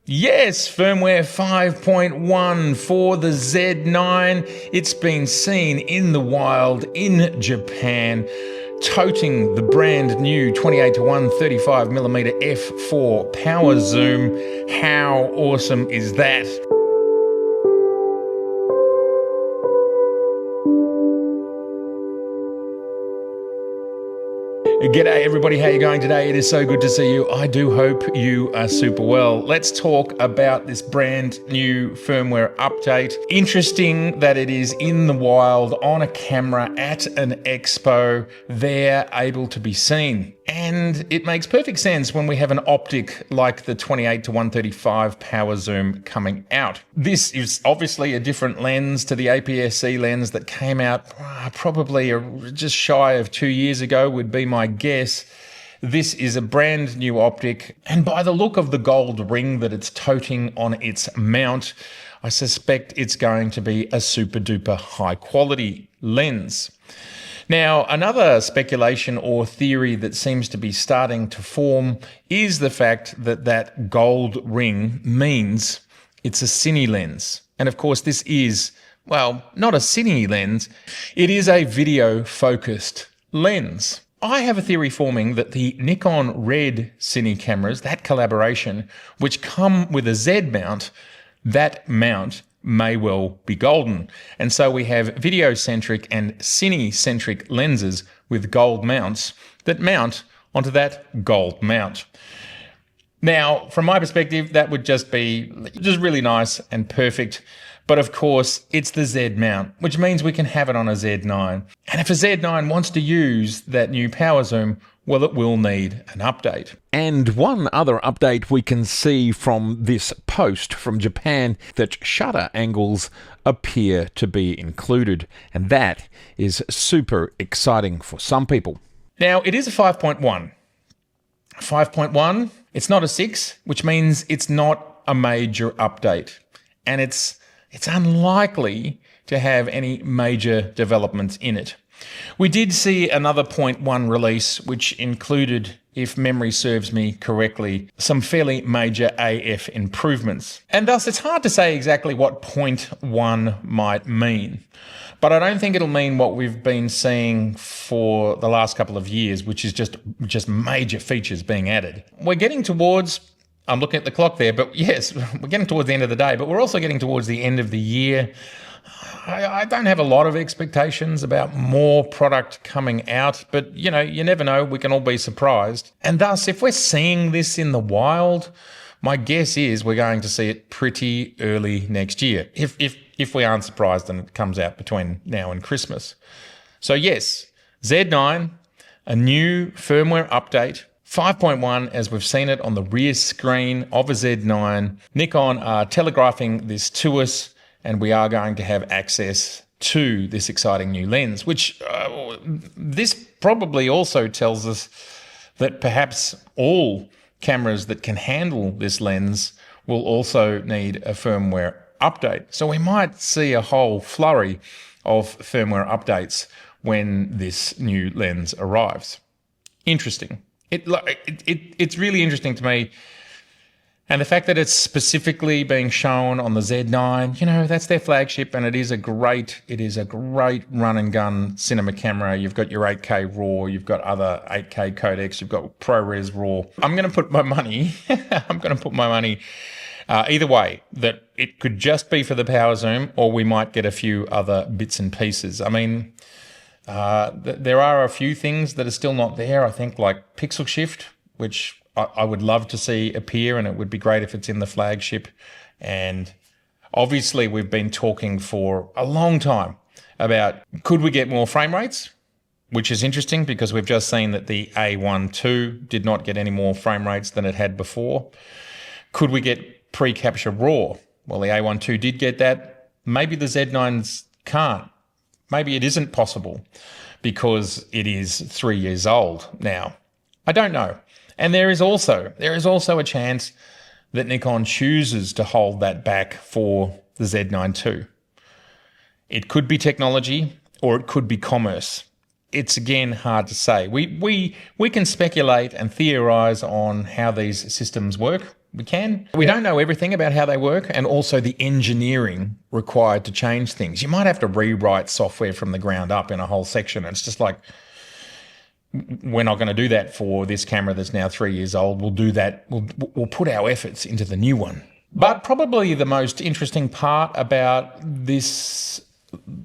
Yes, firmware 5.1 for the Z9. It's been seen in the wild in Japan, toting the brand new 28 to 1 35mm f4 power zoom. How awesome is that? G'day everybody, how you going today? It is so good to see you. I do hope you are super well. Let's talk about this brand new firmware update. Interesting that it is in the wild on a camera at an expo, there able to be seen. And it makes perfect sense when we have an optic like the 28 to 135 power zoom coming out. This is obviously a different lens to the APS-C lens that came out probably just shy of 2 years ago would be my guess. This is a brand new optic, and by the look of the gold ring that it's toting on its mount, I suspect it's going to be a super duper high quality lens. Now, another speculation or theory that seems to be starting to form is the fact that that gold ring means it's a cine lens. And of course, this is, well, not a cine lens, it is a video-focused lens. I have a theory forming that the Nikon Red Cine cameras, that collaboration, which come with a Z mount, that mount may well be golden. And so we have video-centric and cine-centric lenses with gold mounts that mount onto that gold mount. Now, from my perspective, that would just be just really nice and perfect. But of course, it's the Z mount, which means we can have it on a Z9. And if a Z9 wants to use that new power zoom, well, it will need an update. And one other update we can see from this post from Japan, that shutter angles appear to be included. And that is super exciting for some people. Now, it is a 5.1. 5.1, it's not a 6, which means it's not a major update. And it's unlikely to have any major developments in it. We did see another 0.1 release, which included, if memory serves me correctly, some fairly major AF improvements. And thus, it's hard to say exactly what 0.1 might mean. But I don't think it'll mean what we've been seeing for the last couple of years, which is just major features being added. We're getting towards, I'm looking at the clock there, but yes, we're getting towards the end of the day, but we're also getting towards the end of the year. I don't have a lot of expectations about more product coming out, but you never know, we can all be surprised. And thus, if we're seeing this in the wild, my guess is we're going to see it pretty early next year, if we aren't surprised and it comes out between now and Christmas. So yes, Z9, a new firmware update, 5.1 as we've seen it on the rear screen of a Z9. Nikon are telegraphing this to us, and we are going to have access to this exciting new lens, which this probably also tells us that perhaps all cameras that can handle this lens will also need a firmware update. So we might see a whole flurry of firmware updates when this new lens arrives. Interesting. It's really interesting to me. And the fact that it's specifically being shown on the Z9, that's their flagship, and it is a great run and gun cinema camera. You've got your 8K RAW, you've got other 8K codecs, you've got ProRes RAW. I'm going to put my money, either way, that it could just be for the power zoom, or we might get a few other bits and pieces. I mean, there are a few things that are still not there, I think, like pixel shift, which I would love to see appear, and it would be great if it's in the flagship. And obviously we've been talking for a long time about, could we get more frame rates? Which is interesting because we've just seen that the A1 II did not get any more frame rates than it had before. Could we get pre-capture RAW? Well, the A1 II did get that. Maybe the Z9s can't. Maybe it isn't possible because it is 3 years old now. I don't know. And there is also a chance that Nikon chooses to hold that back for the Z9 II. It could be technology, or it could be commerce. It's again hard to say. We can speculate and theorize on how these systems work. we can. We don't know everything about how they work, and also the engineering required to change things. You might have to rewrite software from the ground up in a whole section. It's just like, we're not going to do that for this camera that's now 3 years old. We'll do that. We'll put our efforts into the new one. But probably the most interesting part about this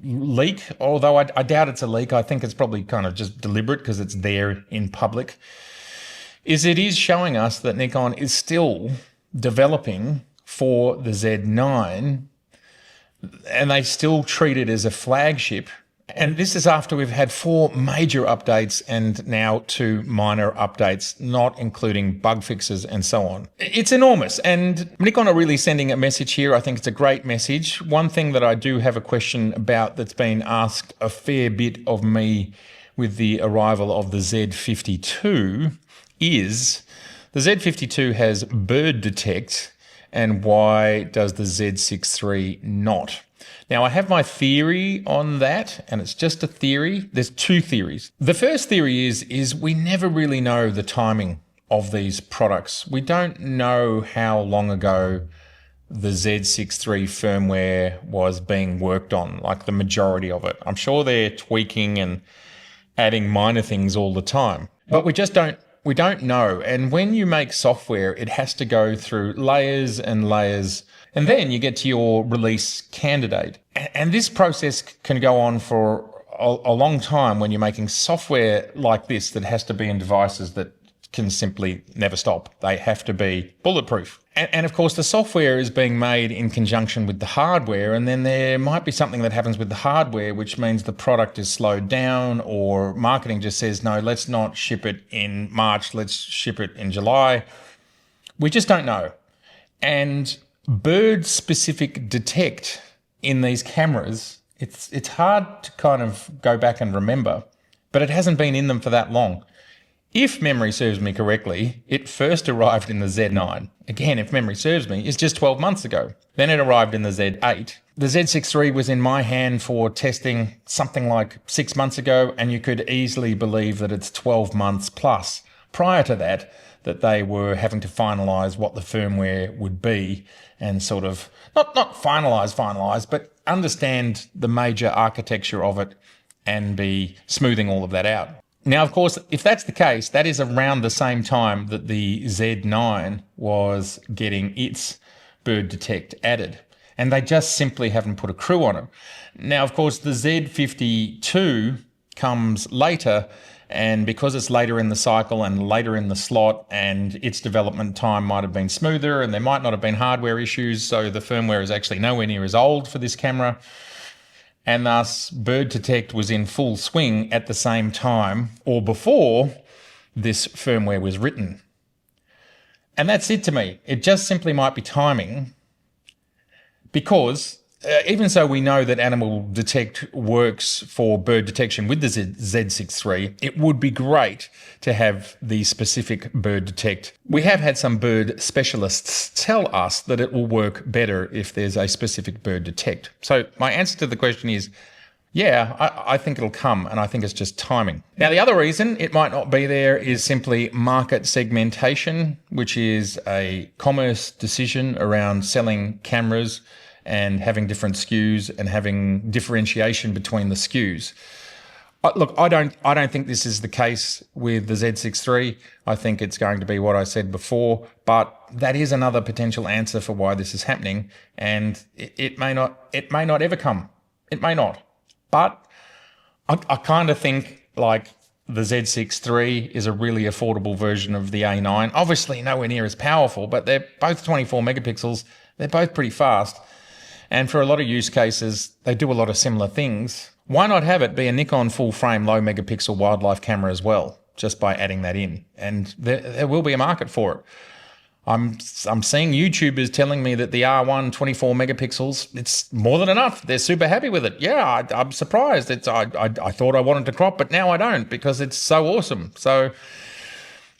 leak, although I doubt it's a leak, I think it's probably kind of just deliberate because it's there in public, is it is showing us that Nikon is still developing for the Z9, and they still treat it as a flagship. And this is after we've had 4 major updates and now 2 minor updates, not including bug fixes and so on. It's enormous. And Nikon are really sending a message here. I think it's a great message. One thing that I do have a question about that's been asked a fair bit of me with the arrival of the Z52 is the Z52 has bird detect, and why does the Z6 III not? Now, I have my theory on that, and it's just a theory. There's 2 theories. The first theory is we never really know the timing of these products. We don't know how long ago the Z6 III firmware was being worked on, like the majority of it. I'm sure they're tweaking and adding minor things all the time, but we just don't. We don't know. And when you make software, it has to go through layers and layers, and then you get to your release candidate. And this process can go on for a long time when you're making software like this that has to be in devices that can simply never stop. They have to be bulletproof. And of course, the software is being made in conjunction with the hardware, and then there might be something that happens with the hardware, which means the product is slowed down, or marketing just says, no, let's not ship it in March, let's ship it in July. We just don't know. And bird-specific detect in these cameras, it's hard to kind of go back and remember, but it hasn't been in them for that long. If memory serves me correctly, it first arrived in the Z9. Again, if memory serves me, it's just 12 months ago. Then it arrived in the Z8. The Z6 III was in my hand for testing something like 6 months ago, and you could easily believe that it's 12 months plus prior to that they were having to finalise what the firmware would be and sort of, not finalise, but understand the major architecture of it and be smoothing all of that out. Now, of course, if that's the case, that is around the same time that the Z9 was getting its bird detect added, and they just simply haven't put a crew on it. Now, of course, the Z52 comes later, and because it's later in the cycle and later in the slot, and its development time might have been smoother, and there might not have been hardware issues, so the firmware is actually nowhere near as old for this camera. And thus, bird detect was in full swing at the same time or before this firmware was written. And that's it to me. It just simply might be timing, because even so we know that Animal Detect works for bird detection with the Z6 III, it would be great to have the specific bird detect. We have had some bird specialists tell us that it will work better if there's a specific bird detect. So my answer to the question is, yeah, I think it'll come, and I think it's just timing. Now, the other reason it might not be there is simply market segmentation, which is a commerce decision around selling cameras and having different SKUs and having differentiation between the SKUs. Look, I don't think this is the case with the Z6 III. I think it's going to be what I said before, but that is another potential answer for why this is happening, and it may not ever come. It may not. But I kind of think like the Z6 III is a really affordable version of the A9. Obviously nowhere near as powerful, but they're both 24 megapixels. They're both pretty fast. And for a lot of use cases, they do a lot of similar things. Why not have it be a Nikon full-frame low megapixel wildlife camera as well, just by adding that in? And there will be a market for it. I'm seeing YouTubers telling me that the R1 24 megapixels, it's more than enough. They're super happy with it. Yeah, I'm surprised. I thought I wanted to crop, but now I don't because it's so awesome. So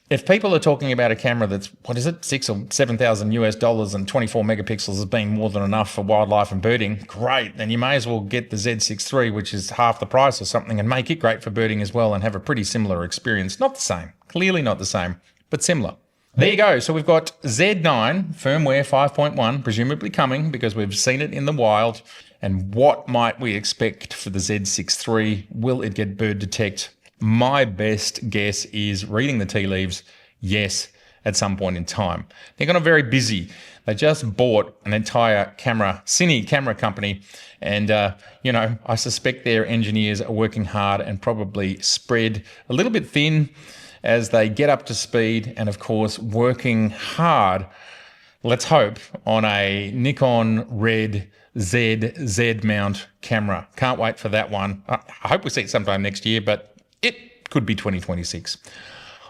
if people are talking about a camera that's, $6,000 or $7,000 and 24 megapixels as being more than enough for wildlife and birding, great. Then you may as well get the Z6 III, which is half the price or something, and make it great for birding as well and have a pretty similar experience. Not the same, clearly not the same, but similar. There you go. So we've got Z9 firmware 5.1, presumably coming because we've seen it in the wild. And what might we expect for the Z6 III? Will it get bird detect? My best guess is, reading the tea leaves, yes, at some point in time. They're kind of very busy. They just bought an entire Cine camera company. And, I suspect their engineers are working hard and probably spread a little bit thin as they get up to speed, and of course working hard, let's hope, on a Nikon Red Z mount camera. Can't wait for that one. I hope we see it sometime next year, but it could be 2026.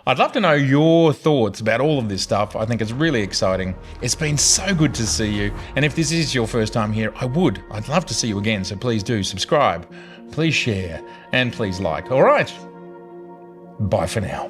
I'd love to know your thoughts about all of this stuff. I think it's really exciting. It's been so good to see you. And if this is your first time here, I'd love to see you again. So please do subscribe, please share, and please like. All right. Bye for now.